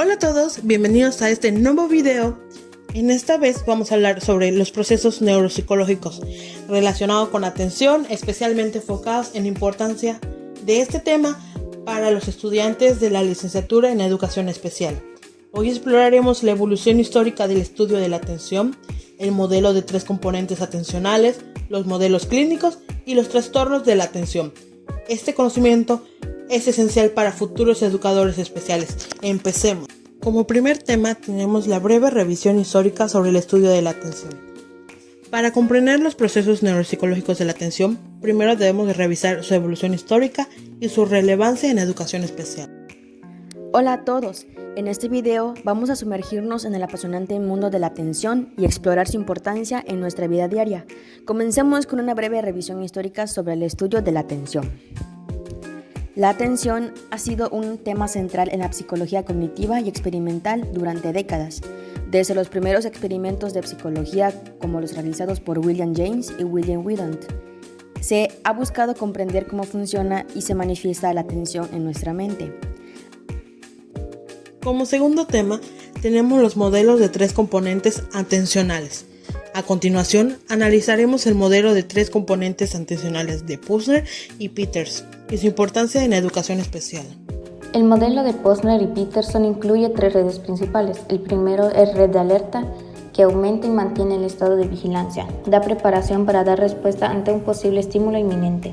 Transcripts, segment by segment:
Hola a todos, bienvenidos a este nuevo video. En esta vez vamos a hablar sobre los procesos neuropsicológicos relacionados con la atención, especialmente enfocados en la importancia de este tema para los estudiantes de la licenciatura en educación especial. Hoy exploraremos la evolución histórica del estudio de la atención, el modelo de 3 componentes atencionales, los modelos clínicos y los trastornos de la atención. Este conocimiento es esencial para futuros educadores especiales. Empecemos. Como primer tema tenemos la breve revisión histórica sobre el estudio de la atención. Para comprender los procesos neuropsicológicos de la atención, primero debemos revisar su evolución histórica y su relevancia en educación especial. Hola a todos, en este video vamos a sumergirnos en el apasionante mundo de la atención y explorar su importancia en nuestra vida diaria. Comencemos con una breve revisión histórica sobre el estudio de la atención. La atención ha sido un tema central en la psicología cognitiva y experimental durante décadas, desde los primeros experimentos de psicología como los realizados por William James y William Wheaton. Se ha buscado comprender cómo funciona y se manifiesta la atención en nuestra mente. Como segundo tema, tenemos los modelos de 3 componentes atencionales. A continuación, analizaremos el modelo de 3 componentes atencionales de Posner y Peters y su importancia en la educación especial. El modelo de Posner y Peterson incluye 3 redes principales. El primero es red de alerta, que aumenta y mantiene el estado de vigilancia. Da preparación para dar respuesta ante un posible estímulo inminente.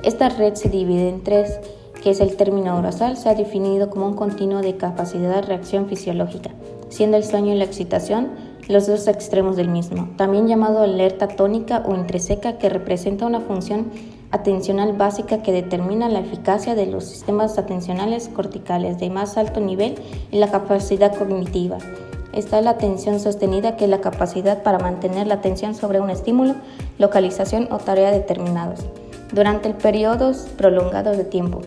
Esta red se divide en 3, que es el término aurasal, se ha definido como un continuo de capacidad de reacción fisiológica, siendo el sueño y la excitación los dos extremos del mismo, también llamado alerta tónica o intrínseka, que representa una función atencional básica que determina la eficacia de los sistemas atencionales corticales de más alto nivel y la capacidad cognitiva. Está la atención sostenida, que es la capacidad para mantener la atención sobre un estímulo, localización o tarea determinados durante periodos prolongados de tiempo.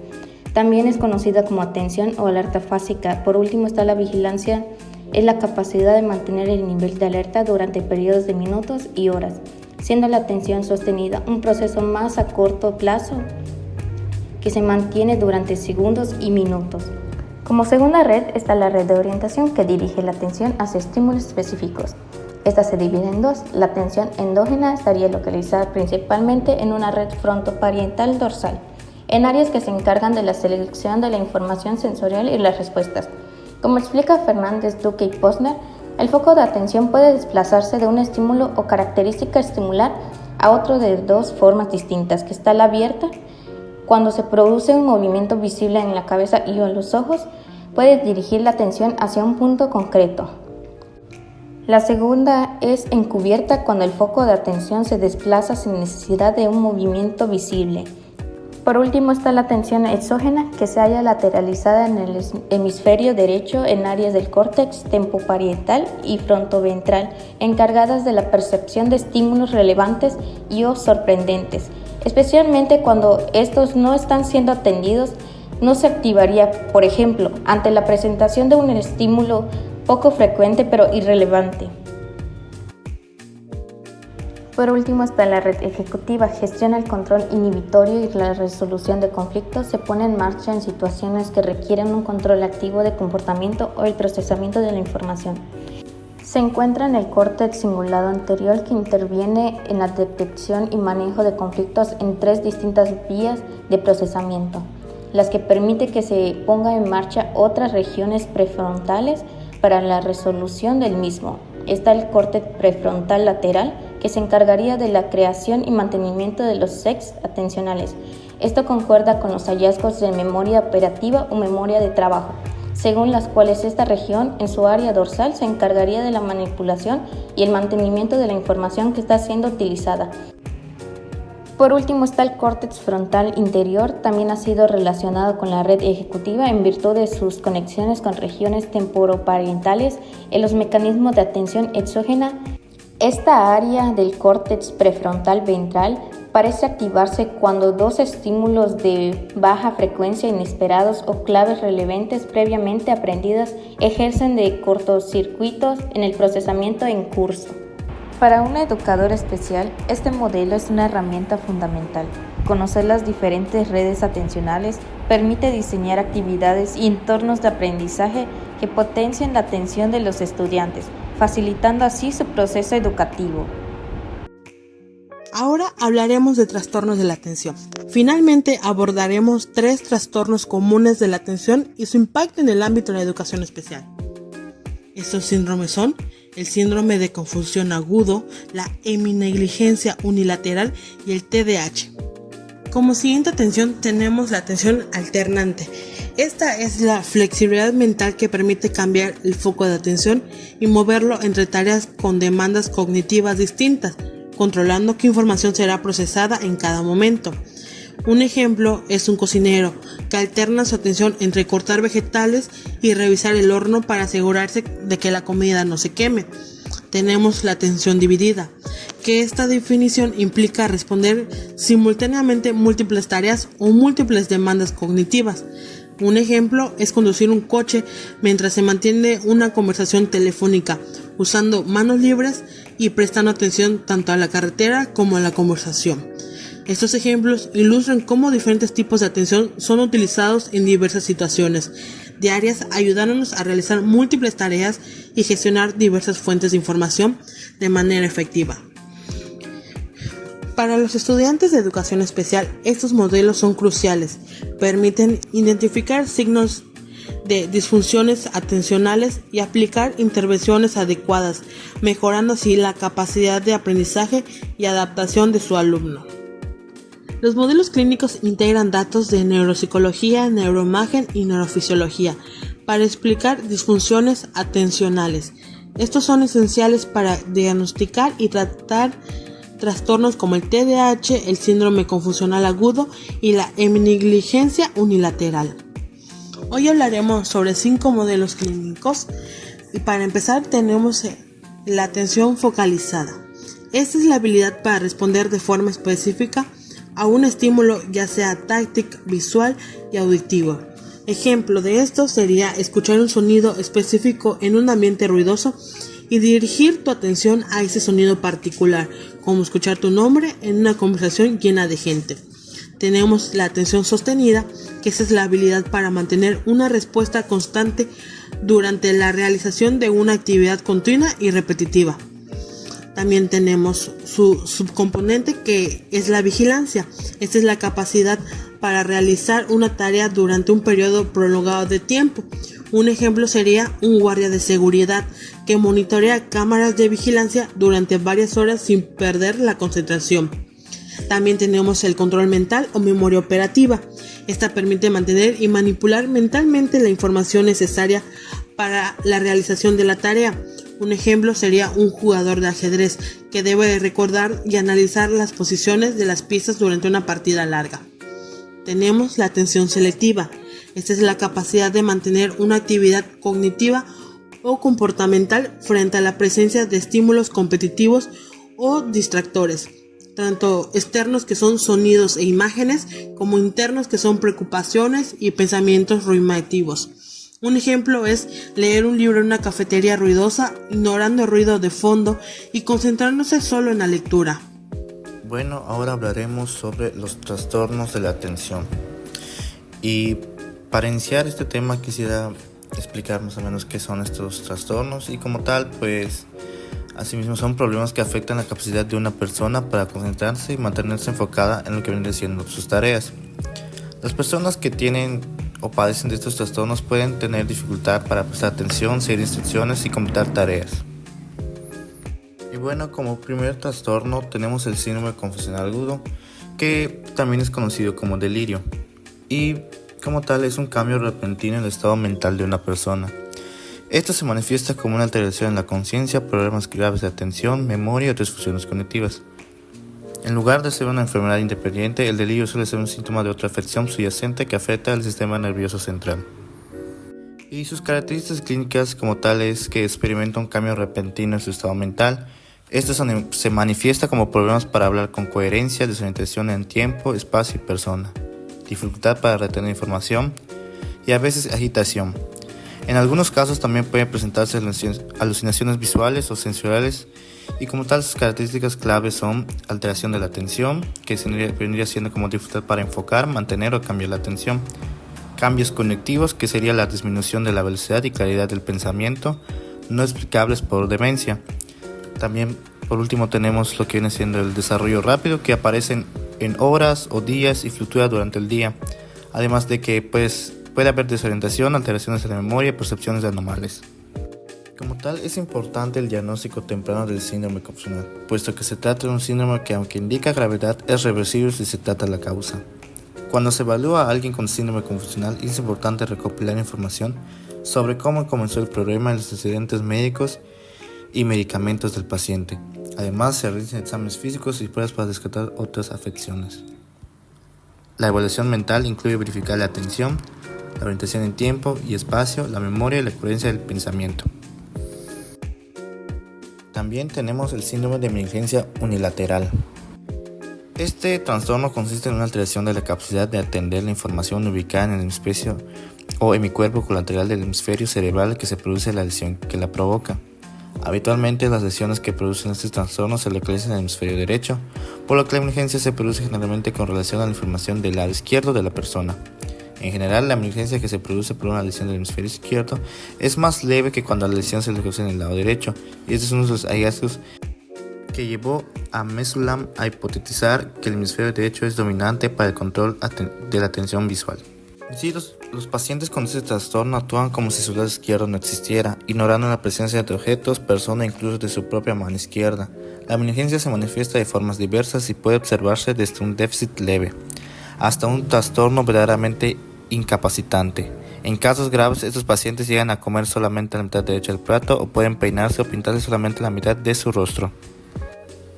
También es conocida como atención o alerta fásica. Por último está la vigilancia, es la capacidad de mantener el nivel de alerta durante periodos de minutos y horas, siendo la atención sostenida un proceso más a corto plazo que se mantiene durante segundos y minutos. Como segunda red está la red de orientación, que dirige la atención hacia estímulos específicos. Esta se divide en 2. La atención endógena estaría localizada principalmente en una red frontoparietal dorsal, en áreas que se encargan de la selección de la información sensorial y las respuestas. Como explica Fernández, Duque y Posner, el foco de atención puede desplazarse de un estímulo o característica estimular a otro de 2 formas distintas, que está la abierta. Cuando se produce un movimiento visible en la cabeza y o en los ojos, puede dirigir la atención hacia un punto concreto. La segunda es encubierta, cuando el foco de atención se desplaza sin necesidad de un movimiento visible. Por último está la atención exógena, que se halla lateralizada en el hemisferio derecho en áreas del córtex tempoparietal y frontoventral, encargadas de la percepción de estímulos relevantes y o sorprendentes. Especialmente cuando estos no están siendo atendidos, no se activaría, por ejemplo, ante la presentación de un estímulo poco frecuente pero irrelevante. Por último está la red ejecutiva, gestiona el control inhibitorio y la resolución de conflictos. Se pone en marcha en situaciones que requieren un control activo de comportamiento o el procesamiento de la información. Se encuentra en el córtex cingulado anterior, que interviene en la detección y manejo de conflictos en 3 distintas vías de procesamiento, las que permite que se ponga en marcha otras regiones prefrontales para la resolución del mismo. Está el córtex prefrontal lateral, que se encargaría de la creación y mantenimiento de los sets atencionales. Esto concuerda con los hallazgos de memoria operativa o memoria de trabajo, según las cuales esta región, en su área dorsal, se encargaría de la manipulación y el mantenimiento de la información que está siendo utilizada. Por último está el córtex frontal interior, también ha sido relacionado con la red ejecutiva en virtud de sus conexiones con regiones temporoparietales en los mecanismos de atención exógena. Esta área del córtex prefrontal ventral parece activarse cuando 2 estímulos de baja frecuencia inesperados o claves relevantes previamente aprendidas ejercen de cortocircuitos en el procesamiento en curso. Para un educador especial, este modelo es una herramienta fundamental. Conocer las diferentes redes atencionales permite diseñar actividades y entornos de aprendizaje que potencien la atención de los estudiantes, facilitando así su proceso educativo. Ahora hablaremos de trastornos de la atención. Finalmente abordaremos 3 trastornos comunes de la atención y su impacto en el ámbito de la educación especial. Estos síndromes son el síndrome de confusión agudo, la heminegligencia unilateral y el TDAH. Como siguiente atención tenemos la atención alternante. Esta es la flexibilidad mental que permite cambiar el foco de atención y moverlo entre tareas con demandas cognitivas distintas, controlando qué información será procesada en cada momento. Un ejemplo es un cocinero que alterna su atención entre cortar vegetales y revisar el horno para asegurarse de que la comida no se queme. Tenemos la atención dividida, que esta definición implica responder simultáneamente múltiples tareas o múltiples demandas cognitivas. Un ejemplo es conducir un coche mientras se mantiene una conversación telefónica, usando manos libres y prestando atención tanto a la carretera como a la conversación. Estos ejemplos ilustran cómo diferentes tipos de atención son utilizados en diversas situaciones diarias, ayudándonos a realizar múltiples tareas y gestionar diversas fuentes de información de manera efectiva. Para los estudiantes de educación especial, estos modelos son cruciales. Permiten identificar signos de disfunciones atencionales y aplicar intervenciones adecuadas, mejorando así la capacidad de aprendizaje y adaptación de su alumno. Los modelos clínicos integran datos de neuropsicología, neuroimagen y neurofisiología para explicar disfunciones atencionales. Estos son esenciales para diagnosticar y tratar trastornos como el TDAH, el síndrome confusional agudo y la heminegligencia unilateral. Hoy hablaremos sobre 5 modelos clínicos y para empezar tenemos la atención focalizada. Esta es la habilidad para responder de forma específica a un estímulo, ya sea táctil, visual y auditivo. Ejemplo de esto sería escuchar un sonido específico en un ambiente ruidoso y dirigir tu atención a ese sonido particular, como escuchar tu nombre en una conversación llena de gente. Tenemos la atención sostenida, que esa es la habilidad para mantener una respuesta constante durante la realización de una actividad continua y repetitiva. También tenemos su subcomponente, que es la vigilancia. Esta es la capacidad para realizar una tarea durante un periodo prolongado de tiempo. Un ejemplo sería un guardia de seguridad que monitorea cámaras de vigilancia durante varias horas sin perder la concentración. También tenemos el control mental o memoria operativa. Esta permite mantener y manipular mentalmente la información necesaria para la realización de la tarea. Un ejemplo sería un jugador de ajedrez que debe recordar y analizar las posiciones de las piezas durante una partida larga. Tenemos la atención selectiva. Esta es la capacidad de mantener una actividad cognitiva o comportamental frente a la presencia de estímulos competitivos o distractores, tanto externos que son sonidos e imágenes, como internos que son preocupaciones y pensamientos rumiativos. Un ejemplo es leer un libro en una cafetería ruidosa, ignorando el ruido de fondo y concentrándose solo en la lectura. Bueno, ahora hablaremos sobre los trastornos de la atención. Y para iniciar este tema quisiera explicar más o menos qué son estos trastornos y como tal, pues asimismo son problemas que afectan la capacidad de una persona para concentrarse y mantenerse enfocada en lo que vienen siendo sus tareas. Las personas que tienen o padecen de estos trastornos pueden tener dificultad para prestar atención, seguir instrucciones y completar tareas. Y bueno, como primer trastorno tenemos el síndrome confusional agudo, que también es conocido como delirio. Y como tal es un cambio repentino en el estado mental de una persona. Esto se manifiesta como una alteración en la conciencia, problemas graves de atención, memoria y otras funciones cognitivas. En lugar de ser una enfermedad independiente, el delirio suele ser un síntoma de otra afección subyacente que afecta al sistema nervioso central. Y sus características clínicas como tal es que experimenta un cambio repentino en su estado mental. Esto se manifiesta como problemas para hablar con coherencia, desorientación en tiempo, espacio y persona, dificultad para retener información y a veces agitación. En algunos casos también pueden presentarse alucinaciones visuales o sensoriales Y como tal, sus características claves son alteración de la atención, que vendría siendo como dificultad para enfocar, mantener o cambiar la atención. Cambios cognitivos, que sería la disminución de la velocidad y claridad del pensamiento, no explicables por demencia. También, por último, tenemos lo que viene siendo el desarrollo rápido, que aparece en horas o días y fluctúa durante el día. Además de que puede haber desorientación, alteraciones de la memoria y percepciones anormales. Como tal, es importante el diagnóstico temprano del síndrome confusional, puesto que se trata de un síndrome que, aunque indica gravedad, es reversible si se trata la causa. Cuando se evalúa a alguien con síndrome confusional, es importante recopilar información sobre cómo comenzó el problema, los antecedentes médicos y medicamentos del paciente. Además, se realizan exámenes físicos y pruebas para descartar otras afecciones. La evaluación mental incluye verificar la atención, la orientación en tiempo y espacio, la memoria y la coherencia del pensamiento. También tenemos el síndrome de emergencia unilateral. Este trastorno consiste en una alteración de la capacidad de atender la información ubicada en el hemisferio o hemicuerpo colateral del hemisferio cerebral que se produce la lesión que la provoca. Habitualmente las lesiones que producen este trastorno se localizan en el hemisferio derecho, por lo que la emergencia se produce generalmente con relación a la información del lado izquierdo de la persona. En general, la emergencia que se produce por una lesión del hemisferio izquierdo es más leve que cuando la lesión se localiza en el lado derecho, y este es uno de los hallazgos que llevó a Mesulam a hipotetizar que el hemisferio derecho es dominante para el control de la atención visual. Sí, los pacientes con este trastorno actúan como si su lado izquierdo no existiera, ignorando la presencia de objetos, personas e incluso de su propia mano izquierda. La emergencia se manifiesta de formas diversas y puede observarse desde un déficit leve hasta un trastorno verdaderamente incapacitante. En casos graves, estos pacientes llegan a comer solamente la mitad derecha del plato o pueden peinarse o pintarse solamente la mitad de su rostro.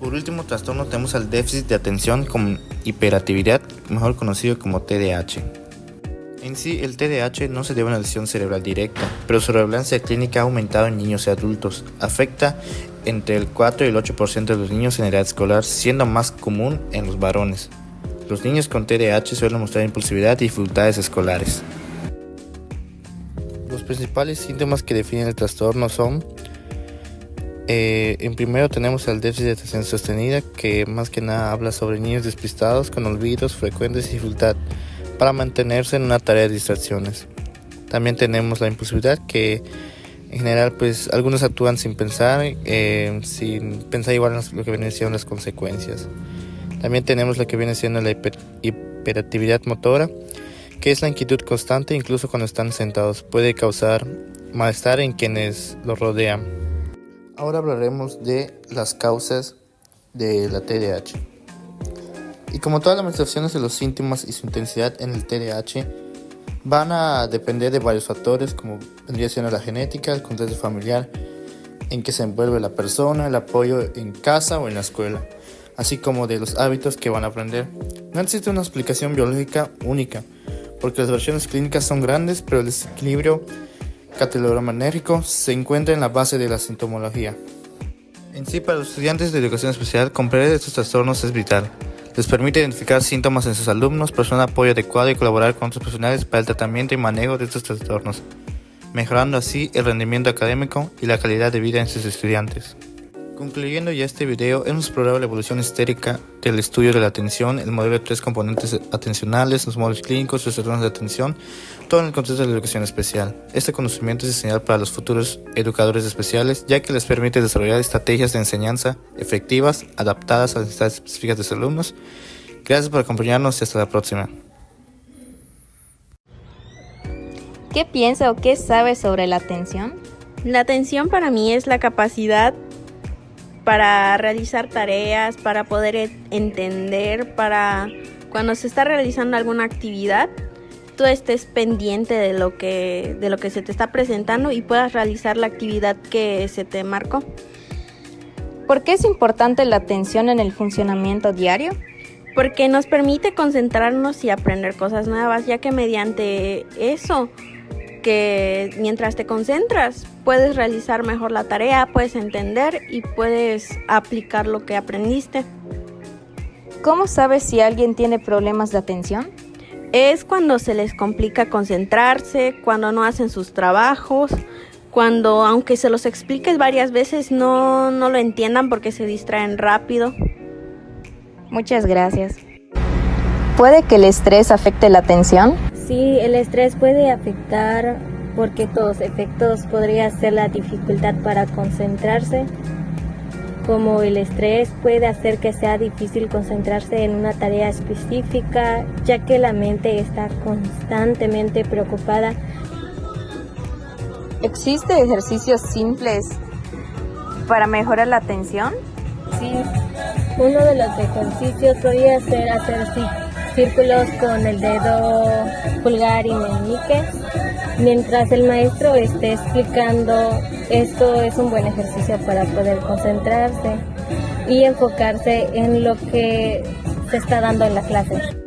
Por último trastorno tenemos al déficit de atención con hiperactividad, mejor conocido como TDAH. En sí, el TDAH no se debe a una lesión cerebral directa, pero su relevancia clínica ha aumentado en niños y adultos. Afecta entre el 4 y el 8% de los niños en edad escolar, siendo más común en los varones. Los niños con TDAH suelen mostrar impulsividad y dificultades escolares. Los principales síntomas que definen el trastorno son: en primero tenemos el déficit de atención sostenida, que más que nada habla sobre niños despistados con olvidos frecuentes y dificultad para mantenerse en una tarea de distracciones. También tenemos la impulsividad, que en general algunos actúan sin pensar igual en lo que vienen siendo las consecuencias. También tenemos lo que viene siendo la hiperactividad motora, que es la inquietud constante incluso cuando están sentados. Puede causar malestar en quienes los rodean. Ahora hablaremos de las causas de la TDAH. Y como todas las manifestaciones de los síntomas y su intensidad en el TDAH van a depender de varios factores, como vendría siendo la genética, el contexto familiar en que se envuelve la persona, el apoyo en casa o en la escuela, así como de los hábitos que van a aprender. No existe una explicación biológica única, porque las versiones clínicas son grandes, pero el desequilibrio catalogramérgico se encuentra en la base de la sintomología. En sí, para los estudiantes de educación especial, comprender estos trastornos es vital. Les permite identificar síntomas en sus alumnos, proporcionar apoyo adecuado y colaborar con otros profesionales para el tratamiento y manejo de estos trastornos, mejorando así el rendimiento académico y la calidad de vida en sus estudiantes. Concluyendo ya este video, hemos explorado la evolución histórica del estudio de la atención, el modelo de 3 componentes atencionales, los modelos clínicos, los trastornos de atención, todo en el contexto de la educación especial. Este conocimiento es esencial para los futuros educadores especiales, ya que les permite desarrollar estrategias de enseñanza efectivas, adaptadas a las necesidades específicas de sus alumnos. Gracias por acompañarnos y hasta la próxima. ¿Qué piensa o qué sabe sobre la atención? La atención para mí es la capacidad para realizar tareas, para poder entender, para cuando se está realizando alguna actividad, tú estés pendiente de lo que se te está presentando y puedas realizar la actividad que se te marcó. ¿Por qué es importante la atención en el funcionamiento diario? Porque nos permite concentrarnos y aprender cosas nuevas, ya que mediante eso, que mientras te concentras puedes realizar mejor la tarea, puedes entender y puedes aplicar lo que aprendiste. ¿Cómo sabes si alguien tiene problemas de atención? Es cuando se les complica concentrarse, cuando no hacen sus trabajos, cuando aunque se los expliques varias veces no lo entiendan porque se distraen rápido. Muchas gracias. ¿Puede que el estrés afecte la atención? Sí, el estrés puede afectar porque todos efectos podría ser la dificultad para concentrarse, como el estrés puede hacer que sea difícil concentrarse en una tarea específica, ya que la mente está constantemente preocupada. ¿Existen ejercicios simples para mejorar la atención? Sí, uno de los ejercicios podría ser hacer círculos con el dedo pulgar y meñique mientras el maestro esté explicando. Esto es un buen ejercicio para poder concentrarse y enfocarse en lo que se está dando en la clase.